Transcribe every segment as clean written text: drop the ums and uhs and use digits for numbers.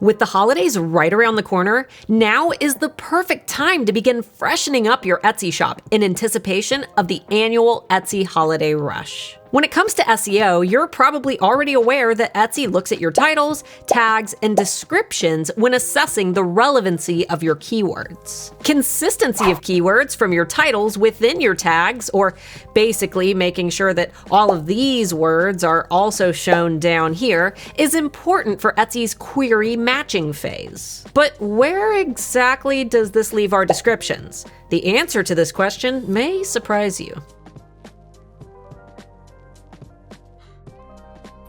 With the holidays right around the corner, now is the perfect time to begin freshening up your Etsy shop in anticipation of the annual Etsy holiday rush. When it comes to SEO, you're probably already aware that Etsy looks at your titles, tags, and descriptions when assessing the relevancy of your keywords. Consistency of keywords from your titles within your tags, or basically making sure that all of these words are also shown down here, is important for Etsy's query matching phase. But where exactly does this leave our descriptions? The answer to this question may surprise you.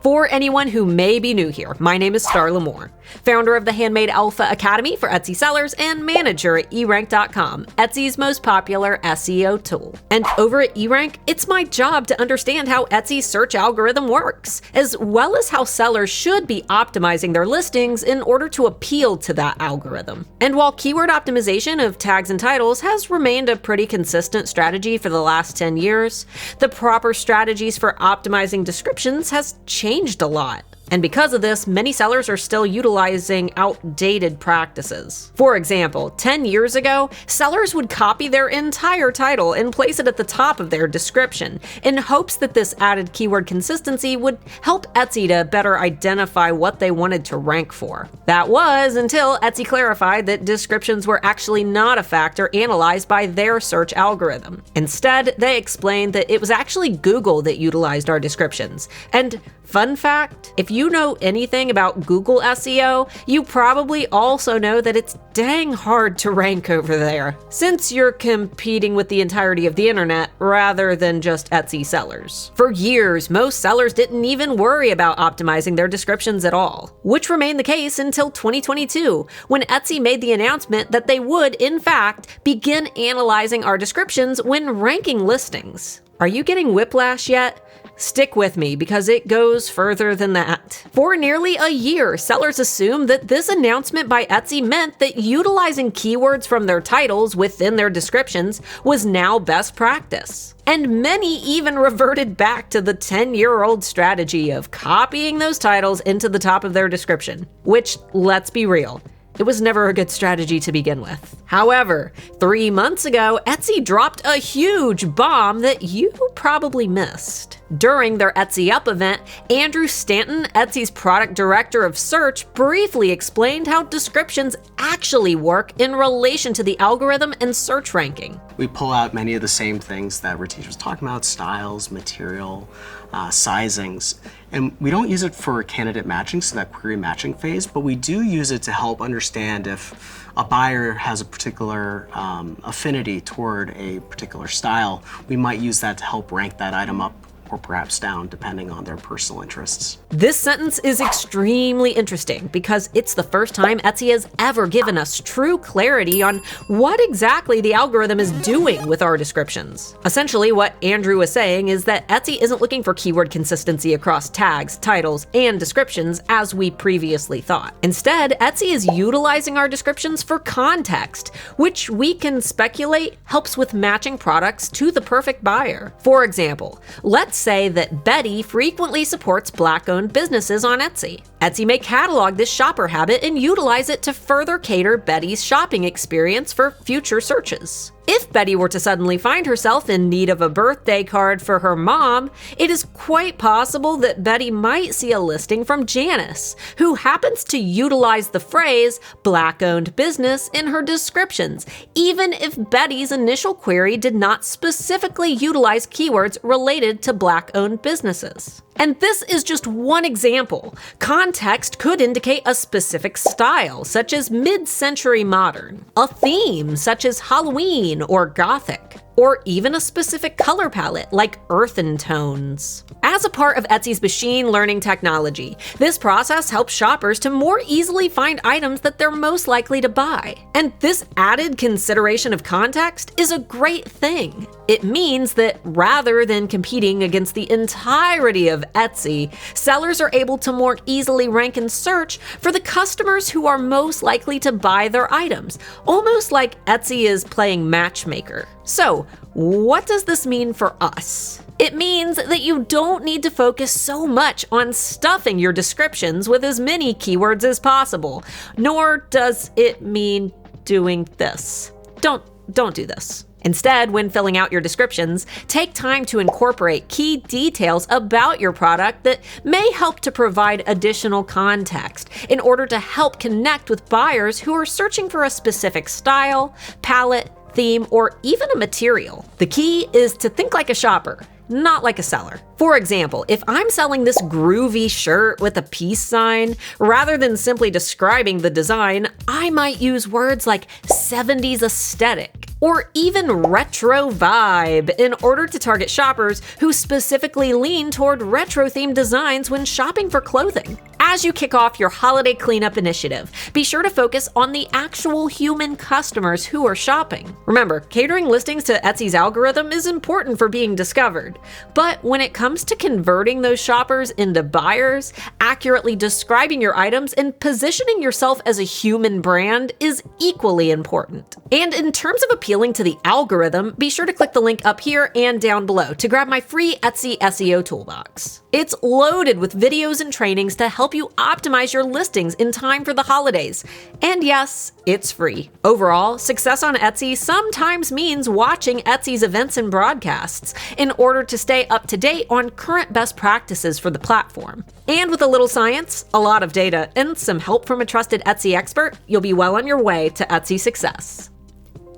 For anyone who may be new here, my name is Starla, founder of the Handmade Alpha Academy for Etsy sellers and manager at erank.com, Etsy's most popular SEO tool. And over at eRank, it's my job to understand how Etsy's search algorithm works, as well as how sellers should be optimizing their listings in order to appeal to that algorithm. And while keyword optimization of tags and titles has remained a pretty consistent strategy for the last 10 years, the proper strategies for optimizing descriptions has changed a lot. And because of this, many sellers are still utilizing outdated practices. For example, 10 years ago, sellers would copy their entire title and place it at the top of their description in hopes that this added keyword consistency would help Etsy to better identify what they wanted to rank for. That was until Etsy clarified that descriptions were actually not a factor analyzed by their search algorithm. Instead, they explained that it was actually Google that utilized our descriptions. And fun fact, if you know anything about Google SEO, you probably also know that it's dang hard to rank over there, since you're competing with the entirety of the internet rather than just Etsy sellers. For years, most sellers didn't even worry about optimizing their descriptions at all, which remained the case until 2022, when Etsy made the announcement that they would, in fact, begin analyzing our descriptions when ranking listings. Are you getting whiplash yet? Stick with me because it goes further than that. For nearly a year, sellers assumed that this announcement by Etsy meant that utilizing keywords from their titles within their descriptions was now best practice. And many even reverted back to the 10-year-old strategy of copying those titles into the top of their description, which, let's be real, it was never a good strategy to begin with. However, 3 months ago, Etsy dropped a huge bomb that you probably missed. During their Etsy Up event, Andrew Stanton, Etsy's product director of search, briefly explained how descriptions actually work in relation to the algorithm and search ranking. We pull out many of the same things that Ratish was talking about: styles, material, sizings. And we don't use it for candidate matching, so that query matching phase, but we do use it to help understand if a buyer has a particular affinity toward a particular style. We might use that to help rank that item up or perhaps down, depending on their personal interests. This sentence is extremely interesting because it's the first time Etsy has ever given us true clarity on what exactly the algorithm is doing with our descriptions. Essentially, what Andrew was saying is that Etsy isn't looking for keyword consistency across tags, titles, and descriptions as we previously thought. Instead, Etsy is utilizing our descriptions for context, which we can speculate helps with matching products to the perfect buyer. For example, let's say that Betty frequently supports Black-owned businesses on Etsy. Etsy may catalog this shopper habit and utilize it to further cater Betty's shopping experience for future searches. If Betty were to suddenly find herself in need of a birthday card for her mom, it is quite possible that Betty might see a listing from Janice, who happens to utilize the phrase Black-owned business in her descriptions, even if Betty's initial query did not specifically utilize keywords related to Black-owned businesses. And this is just one example. Context could indicate a specific style, such as mid-century modern, a theme, such as Halloween or Gothic, or even a specific color palette like earthen tones. As a part of Etsy's machine learning technology, this process helps shoppers to more easily find items that they're most likely to buy. And this added consideration of context is a great thing. It means that rather than competing against the entirety of Etsy, sellers are able to more easily rank and search for the customers who are most likely to buy their items, almost like Etsy is playing matchmaker. So, what does this mean for us? It means that you don't need to focus so much on stuffing your descriptions with as many keywords as possible, nor does it mean doing this. Don't do this. Instead, when filling out your descriptions, take time to incorporate key details about your product that may help to provide additional context in order to help connect with buyers who are searching for a specific style, palette, theme, or even a material. The key is to think like a shopper, not like a seller. For example, if I'm selling this groovy shirt with a peace sign, rather than simply describing the design, I might use words like 70s aesthetic or even retro vibe in order to target shoppers who specifically lean toward retro-themed designs when shopping for clothing. As you kick off your holiday cleanup initiative, be sure to focus on the actual human customers who are shopping. Remember, catering listings to Etsy's algorithm is important for being discovered. But when it comes to converting those shoppers into buyers, accurately describing your items and positioning yourself as a human brand is equally important. And in terms of appealing to the algorithm, be sure to click the link up here and down below to grab my free Etsy SEO toolbox. It's loaded with videos and trainings to help you optimize your listings in time for the holidays. And yes, it's free. Overall, success on Etsy sometimes means watching Etsy's events and broadcasts in order to stay up to date on current best practices for the platform. And with a little science, a lot of data, and some help from a trusted Etsy expert, you'll be well on your way to Etsy success.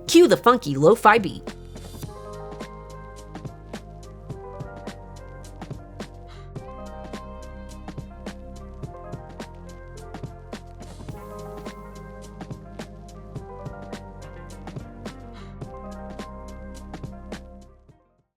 Cue the funky lo-fi beat.